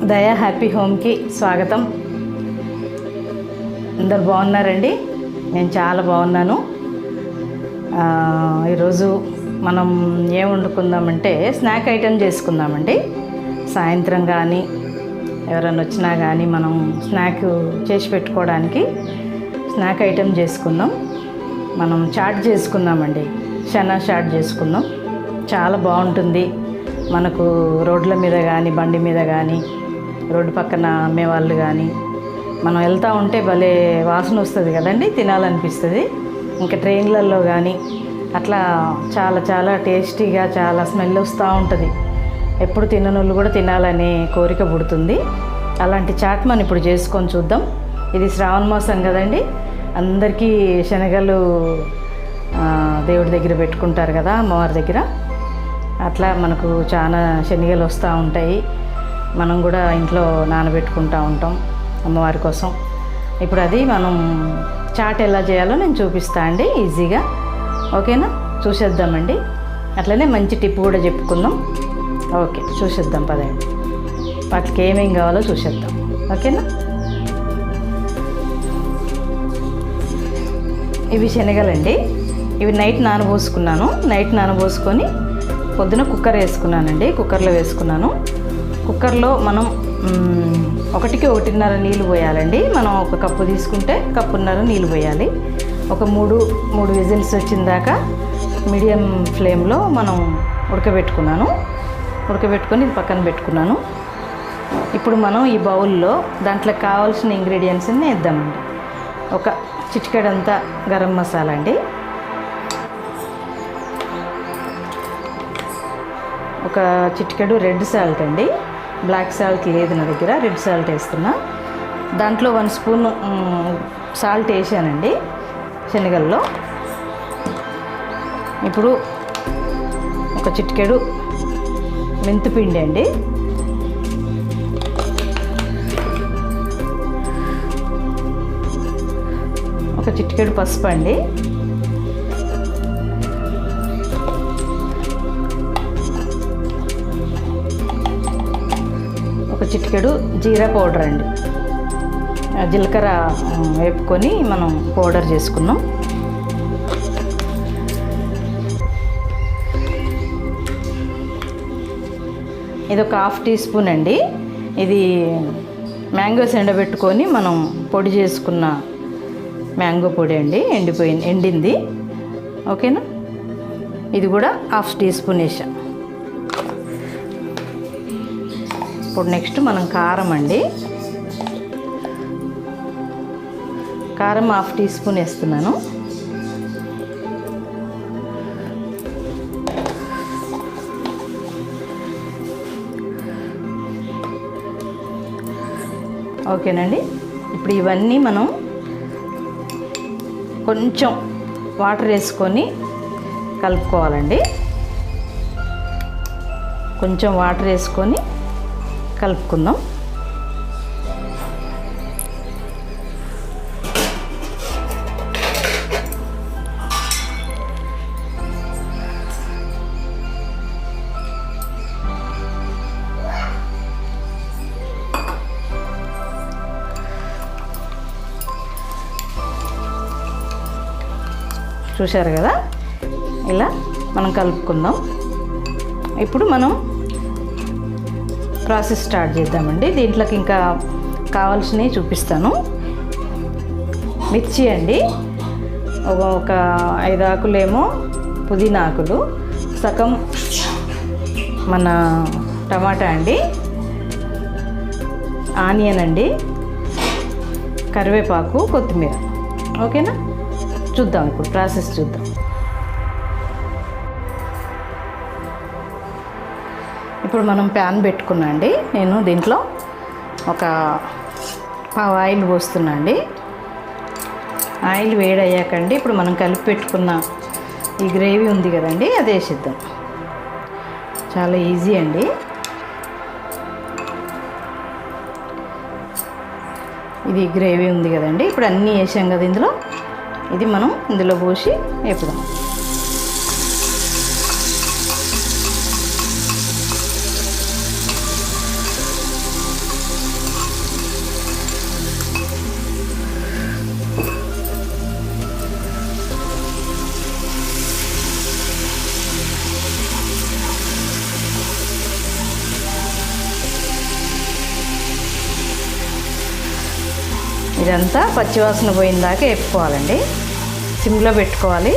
దయా హ్యాపీ హోమ్కి స్వాగతం. అందరు బాగున్నారండి? నేను చాలా బాగున్నాను. ఈరోజు మనం ఏం వండుకుందామంటే స్నాక్ ఐటెం చేసుకుందామండి. సాయంత్రం కానీ ఎవరైనా వచ్చినా కానీ మనం స్నాక్ చేసి పెట్టుకోవడానికి స్నాక్ ఐటెం చేసుకుందాం. మనం చాట్ చేసుకుందామండి. చనా చాట్ చేసుకుందాం. చాలా బాగుంటుంది. మనకు రోడ్ల మీద కానీ బండి మీద కానీ రోడ్డు పక్కన అమ్మేవాళ్ళు కానీ మనం వెళ్తూ ఉంటే భలే వాసన వస్తుంది కదండి, తినాలనిపిస్తుంది. ఇంకా ట్రైన్లలో కానీ అట్లా చాలా చాలా టేస్టీగా చాలా స్మెల్ వస్తూ ఉంటుంది. ఎప్పుడు తిననోళ్ళు కూడా తినాలనే కోరిక పుడుతుంది. అలాంటి చాట్ మనం ఇప్పుడు చేసుకొని చూద్దాం. ఇది శ్రావణ మాసం కదండి, అందరికీ శనగలు దేవుడి దగ్గర పెట్టుకుంటారు కదా, అమ్మవారి దగ్గర. అట్లా మనకు చాలా శనగలు వస్తూ ఉంటాయి. మనం కూడా ఇంట్లో నానబెట్టుకుంటూ ఉంటాం అమ్మవారి కోసం. ఇప్పుడు అది మనం చాట్ ఎలా చేయాలో నేను చూపిస్తా అండి, ఈజీగా. ఓకేనా? చూసేద్దామండి. అట్లనే మంచి టిప్ కూడా చెప్పుకుందాం. ఓకే, చూసేద్దాం పదండి. వాటికి ఏమేం కావాలో చూసేద్దాం. ఓకేనా? ఇవి శనగలండి. ఇవి నైట్ నానబోసుకున్నాను. నైట్ నానబోసుకొని పొద్దున కుక్కర్ వేసుకున్నానండి. కుక్కర్లో వేసుకున్నాను. కుక్కర్లో మనం 1.5 నీళ్ళు పోయాలండి. మనం ఒక కప్పు తీసుకుంటే 1.5 నీళ్ళు పోయాలి. ఒక మూడు విజిల్స్ వచ్చిన దాకా మీడియం ఫ్లేమ్లో మనం ఉడకబెట్టుకొని ఇది పక్కన పెట్టుకున్నాను. ఇప్పుడు మనం ఈ బౌల్లో దాంట్లో కావాల్సిన ఇంగ్రీడియంట్స్ని వేద్దామండి. ఒక చిటికెడంతా గరం మసాలా అండి, ఒక చిటికెడు రెడ్ సాల్ట్ అండి. బ్లాక్ సాల్ట్ లేదు నా దగ్గర, రెడ్ సాల్ట్ వేస్తున్నా. దాంట్లో 1 స్పూన్ సాల్ట్ వేసానండి శనగల్లో. ఇప్పుడు ఒక చిటికెడు మెంతిపిండి అండి, ఒక చిటికెడు పసుపు అండి, ఒక చిటికెడు జీరా పౌడర్ అండి. జీలకర్ర వేపుకొని మనం పౌడర్ చేసుకున్నాం. ఇది ఒక 1/2 టీ స్పూన్ అండి. ఇది మ్యాంగోస్ ఎండబెట్టుకొని మనం పొడి చేసుకున్న మ్యాంగో పొడి అండి, ఎండింది. ఓకేనా? ఇది కూడా 1/2 టీ స్పూన్ వేసాం. ఇప్పుడు నెక్స్ట్ మనం కారం అండి. కారం 1/2 టీ స్పూన్ వేస్తున్నాను. ఓకేనండి. ఇప్పుడు ఇవన్నీ మనం కొంచెం వాటర్ వేసుకొని కలుపుకోవాలండి. కొంచెం వాటర్ వేసుకొని కలుపుకుందాం. చూశారు కదా, ఇలా మనం కలుపుకుందాం. ఇప్పుడు మనం ప్రాసెస్ స్టార్ట్ చేద్దామండి. దీంట్లోకి ఇంకా కావాల్సినవి చూపిస్తాను. మిర్చి అండి, ఒక 5 ఆకులేమో పుదీనా ఆకులు, సగం మన టమాటా అండి, ఆనియన్ అండి, కరివేపాకు, కొత్తిమీర. ఓకేనా? చూద్దాం, ఇప్పుడు ప్రాసెస్ చూద్దాం. ఇప్పుడు మనం ప్యాన్ పెట్టుకున్నా అండి. నేను దీంట్లో ఒక పావు ఆయిల్ పోస్తున్నా అండి. ఆయిల్ వేడయ్యాకండి ఇప్పుడు మనం కలిపి పెట్టుకున్న ఈ గ్రేవీ ఉంది కదండి, అది వేసిద్దాం. చాలా ఈజీ అండి. ఇది గ్రేవీ ఉంది కదండి, ఇప్పుడు అన్నీ వేసాం కదా ఇందులో. ఇది మనం ఇందులో పోసి వేపుదాం. ఇదంతా పచ్చివాసన పోయిన దాకా వేపుకోవాలండి. సిమ్లో పెట్టుకోవాలి.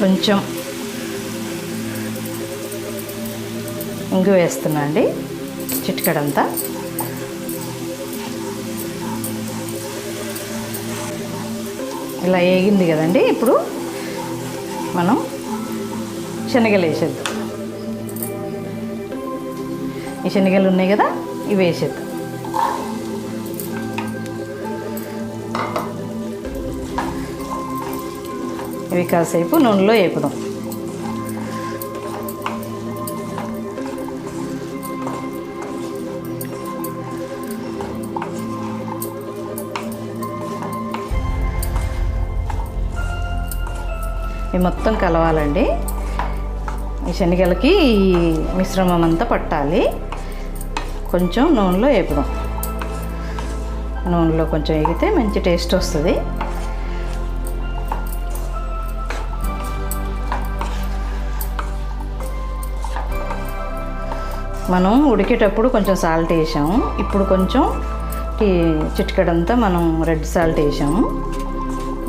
కొంచెం ఇంగు వేస్తున్నా అండి, చిటికెడంతా. ఇలా వేగింది కదండి. ఇప్పుడు మనం శనగలు వేసేద్దాం. ఈ శనగలు ఉన్నాయి కదా, ఇవి వేసేద్దాం. ఇవి కాసేపు నూనెలో వేపుదాం. ఇవి మొత్తం కలవాలండి. ఈ శనగలకి ఈ మిశ్రమం అంతా పట్టాలి. కొంచెం నూనెలో వేపుదాం. నూనెలో కొంచెం వేగితే మంచి టేస్ట్ వస్తుంది. మనం ఉడికేటప్పుడు కొంచెం సాల్ట్ వేసాము. ఇప్పుడు కొంచెం చిటికెడంతా మనం రెడ్ సాల్ట్ వేసాము.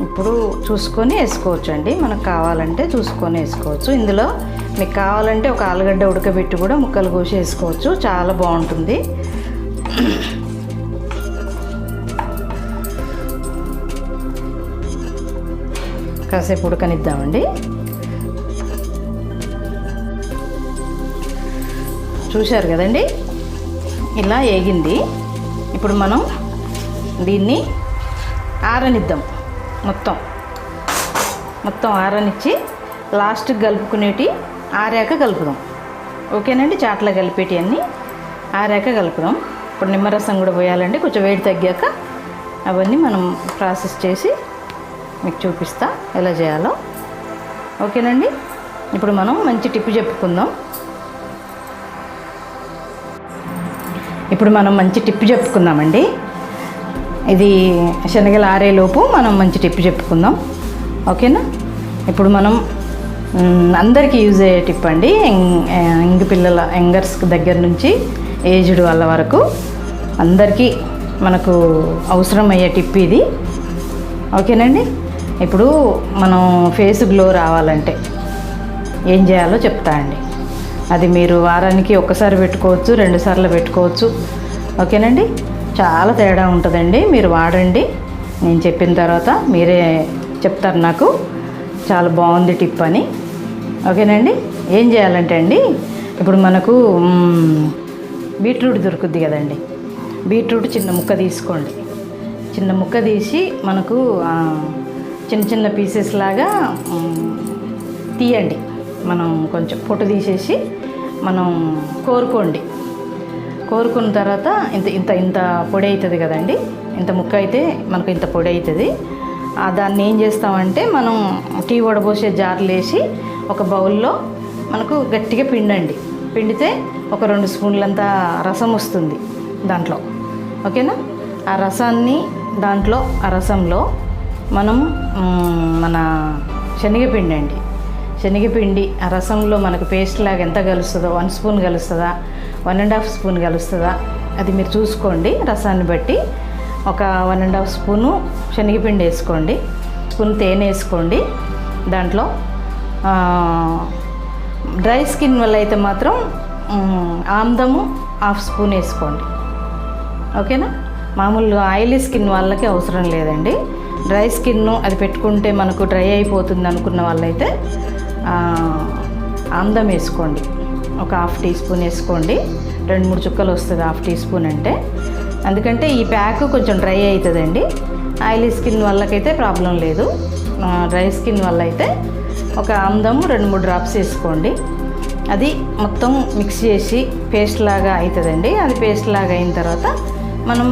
ఇప్పుడు చూసుకొని వేసుకోవచ్చు అండి. మనకు కావాలంటే చూసుకొని వేసుకోవచ్చు. ఇందులో మీకు కావాలంటే ఒక ఆలుగడ్డ ఉడకబెట్టి కూడా ముక్కలు కోసి వేసుకోవచ్చు. చాలా బాగుంటుంది. కాసేపు ఉడకనిద్దామండి. చూశారు కదండి, ఇలా వేగింది. ఇప్పుడు మనం దీన్ని ఆరనిద్దాం. మొత్తం ఆరనిచ్చి లాస్ట్కి కలుపుకునేటి ఆరాక కలుపుదాం. ఓకేనండి. చాట్లో కలిపేటి అన్నీ ఆరాక కలుపుదాం. ఇప్పుడు నిమ్మరసం కూడా పోయాలండి. కొంచెం వేడి తగ్గాక అవన్నీ మనం ప్రాసెస్ చేసి మీకు చూపిస్తా ఎలా చేయాలో. ఓకేనండి. ఇప్పుడు మనం మంచి టిప్పు చెప్పుకుందాం. చెప్పుకుందామండి. ఇది శనగలు ఆరేలోపు మనం మంచి టిప్పు చెప్పుకుందాం. ఓకేనా. ఇప్పుడు మనం అందరికీ యూజ్ అయ్యే టిప్ అండి. యంగర్స్ దగ్గర నుంచి ఏజ్డ్ వాళ్ళ వరకు అందరికీ మనకు అవసరం అయ్యే టిప్ ఇది. ఓకేనండి. ఇప్పుడు మనం ఫేస్ గ్లో రావాలంటే ఏం చేయాలో చెప్తా అండి. అది మీరు వారానికి ఒక్కసారి పెట్టుకోవచ్చు, 2 సార్లు పెట్టుకోవచ్చు. ఓకేనండి. చాలా తేడా ఉంటుందండి. మీరు వాడండి. నేను చెప్పిన తర్వాత మీరే చెప్తారు నాకు చాలా బాగుంది టిప్ అని. ఓకేనండి. ఏం చేయాలంటే అండి, ఇప్పుడు మనకు బీట్రూట్ దొరుకుద్ది కదండి. బీట్రూట్ చిన్న ముక్క తీసుకోండి. చిన్న ముక్క తీసి మనకు చిన్న చిన్న పీసెస్ లాగా తీయండి. మనం కొంచెం పొట్టు తీసేసి మనం కోరుకున్న తర్వాత ఇంత పొడి అవుతుంది కదండి. ఇంత ముక్క అయితే మనకు ఇంత పొడి అవుతుంది. దాన్ని ఏం చేస్తామంటే మనం టీ వడబోసే జార్లు వేసి ఒక బౌల్లో మనకు గట్టిగా పిండితే ఒక 2 స్పూన్లంత రసం వస్తుంది దాంట్లో. ఓకేనా. ఆ రసంలో మనం మన శనగపిండి ఆ రసంలో మనకు పేస్ట్ లాగా ఎంత కలుస్తుందో, 1 స్పూన్ కలుస్తుందా, 1.5 స్పూన్ కలుస్తుందా అది మీరు చూసుకోండి. రసాన్ని బట్టి ఒక 1.5 స్పూను శనగపిండి వేసుకోండి. స్పూన్ తేనె వేసుకోండి. దాంట్లో డ్రై స్కిన్ వల్ల అయితే మాత్రం ఆమ్దము 1/2 స్పూన్ వేసుకోండి. ఓకేనా. మామూలుగా ఆయిలీ స్కిన్ వాళ్ళకి అవసరం లేదండి. డ్రై స్కిన్ అది పెట్టుకుంటే మనకు డ్రై అయిపోతుంది అనుకున్న వాళ్ళైతే ఆమ్దం వేసుకోండి. ఒక 1/2 టీ స్పూన్ వేసుకోండి. 2-3 చుక్కలు వస్తుంది 1/2 టీ స్పూన్ అంటే. ఎందుకంటే ఈ ప్యాక్ కొంచెం డ్రై అవుతుందండి. ఆయిలీ స్కిన్ వాళ్ళకైతే ప్రాబ్లం లేదు. డ్రై స్కిన్ వల్ల అయితే ఒక ఆమ్దము 2-3 డ్రాప్స్ వేసుకోండి. అది మొత్తం మిక్స్ చేసి పేస్ట్ లాగా అవుతుందండి. అది పేస్ట్ లాగా అయిన తర్వాత మనం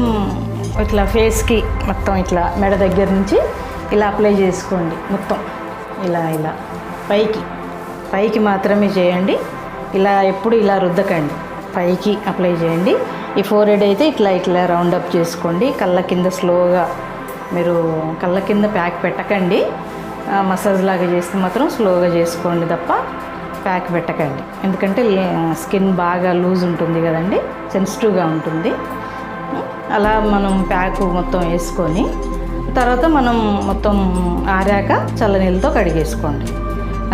ఇట్లా ఫేస్కి మొత్తం ఇట్లా మెడ దగ్గర నుంచి ఇలా అప్లై చేసుకోండి. మొత్తం ఇలా పైకి మాత్రమే చేయండి. ఎప్పుడు ఇలా రుద్దకండి. పైకి అప్లై చేయండి. ఈ ఫోర్హెడ్ అయితే ఇట్లా రౌండప్ చేసుకోండి. కళ్ళ కింద స్లోగా మీరు కళ్ళ కింద ప్యాక్ పెట్టకండి. మసాజ్ లాగా చేస్తే మాత్రం స్లోగా చేసుకోండి తప్ప ప్యాక్ పెట్టకండి, ఎందుకంటే స్కిన్ బాగా లూజ్ ఉంటుంది కదండి, సెన్సిటివ్గా ఉంటుంది. అలా మనం ప్యాక్ మొత్తం వేసుకొని తర్వాత మనం మొత్తం ఆరాక చల్లనీళ్ళతో కడిగేసుకోండి.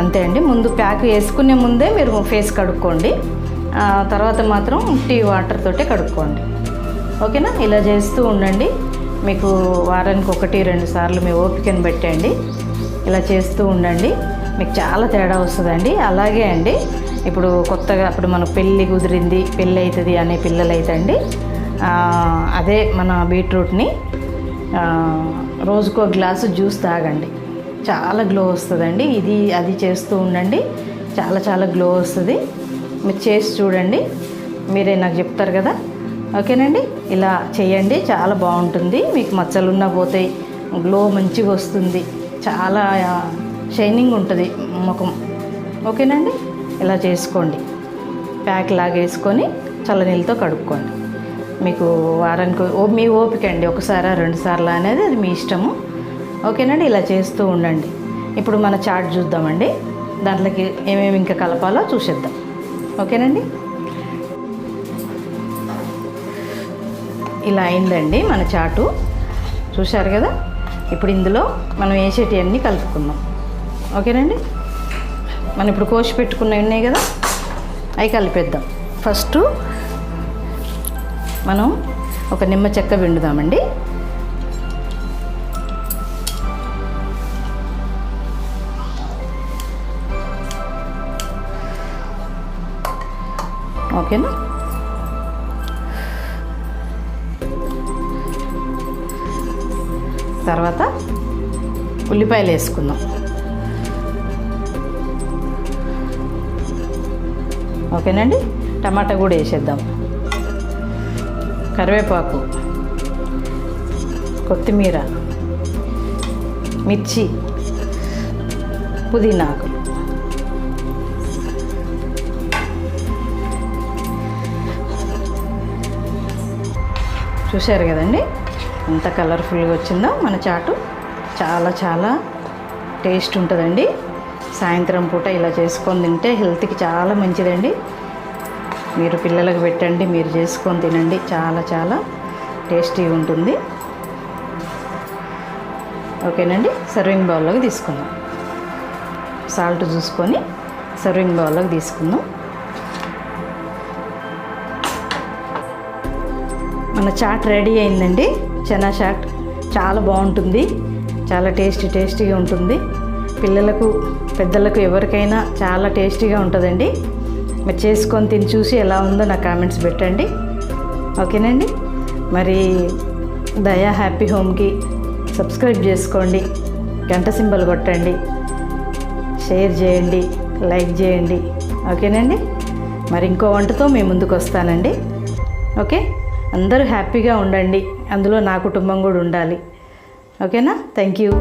అంతే అండి. ముందు ప్యాక్ వేసుకునే ముందే మీరు ఫేస్ కడుక్కోండి, తర్వాత మాత్రం టీ వాటర్ తోటే కడుక్కోండి. ఓకేనా? ఇలా చేస్తూ ఉండండి. మీకు వారానికి 1-2 సార్లు మీ ఓపికను పెట్టండి. ఇలా చేస్తూ ఉండండి, మీకు చాలా తేడా వస్తుందండి. అలాగే అండి, ఇప్పుడు కొత్తగా అప్పుడు మన పెళ్ళి కుదిరింది, పెళ్ళి అవుతుంది అనే పిల్లలైతే అండి, అదే మన బీట్రూట్ని రోజుకో గ్లాసు జ్యూస్ తాగండి, చాలా గ్లో వస్తుందండి. అది చేస్తూ ఉండండి, చాలా చాలా గ్లో వస్తుంది. మీరు చేసి చూడండి, మీరే నాకు చెప్తారు కదా. ఓకేనండి? ఇలా చేయండి, చాలా బాగుంటుంది. మీకు మచ్చలున్నా పోతాయి, గ్లో మంచిగా వస్తుంది, చాలా షైనింగ్ ఉంటుంది ముఖం. ఓకేనండి? ఇలా చేసుకోండి. ప్యాక్ లాగేసుకొని చల్లనీళ్ళతో కడుక్కోండి. మీకు వారానికి మీ ఓపిక అండి, 1-2 సార్లు అనేది అది మీ ఇష్టము. ఓకేనండి? ఇలా చేస్తూ ఉండండి. ఇప్పుడు మన చాట్ చూద్దామండి, దాంట్లోకి ఏమేమి ఇంకా కలపాలో చూసేద్దాం. ఓకేనండి? ఇలా అయిందండి మన చాటు, చూశారు కదా. ఇప్పుడు ఇందులో మనం వేసేటివన్నీ కలుపుకుందాం. ఓకేనండి? మనం ఇప్పుడు కోసి పెట్టుకున్నవి ఉన్నాయి కదా, అవి కలిపేద్దాం. ఫస్ట్ మనం ఒక నిమ్మ చెక్క పిండుదామండి. ఓకేనా? తర్వాత ఉల్లిపాయలు వేసుకుందాం. ఓకేనండి? టమాటా కూడా వేసేద్దాం. కరివేపాకు, కొత్తిమీర, మిర్చి, పుదీనాకు, చూశారు కదండి ఎంత కలర్ఫుల్గా వచ్చిందో మన చాటు. చాలా చాలా టేస్ట్ ఉంటుందండి. సాయంత్రం పూట ఇలా చేసుకొని తింటే హెల్త్కి చాలా మంచిదండి. మీరు పిల్లలకు పెట్టండి, మీరు చేసుకొని తినండి, చాలా చాలా టేస్టీగా ఉంటుంది. ఓకేనండి? సర్వింగ్ బౌల్లోకి తీసుకుందాం. సాల్ట్ చూసుకొని సర్వింగ్ బౌల్లోకి తీసుకుందాం. మన చాట్ రెడీ అయిందండి. చనా చాట్ చాలా బాగుంటుంది, చాలా టేస్టీగా ఉంటుంది. పిల్లలకు పెద్దలకు ఎవరికైనా చాలా టేస్టీగా ఉంటుందండి. మీరు చేసుకొని తిని చూసి ఎలా ఉందో నాకు కామెంట్స్ పెట్టండి. ఓకేనండి? మరి దయా హ్యాపీ హోమ్కి సబ్స్క్రైబ్ చేసుకోండి, గంట సింబల్ కొట్టండి, షేర్ చేయండి, లైక్ చేయండి. ఓకేనండి? మరి ఇంకో వంటతో మీ ముందుకు వస్తానండి. ఓకే? అందరూ హ్యాపీగా ఉండండి, అందులో నా కుటుంబం కూడా ఉండాలి. ఓకేనా? Thank you.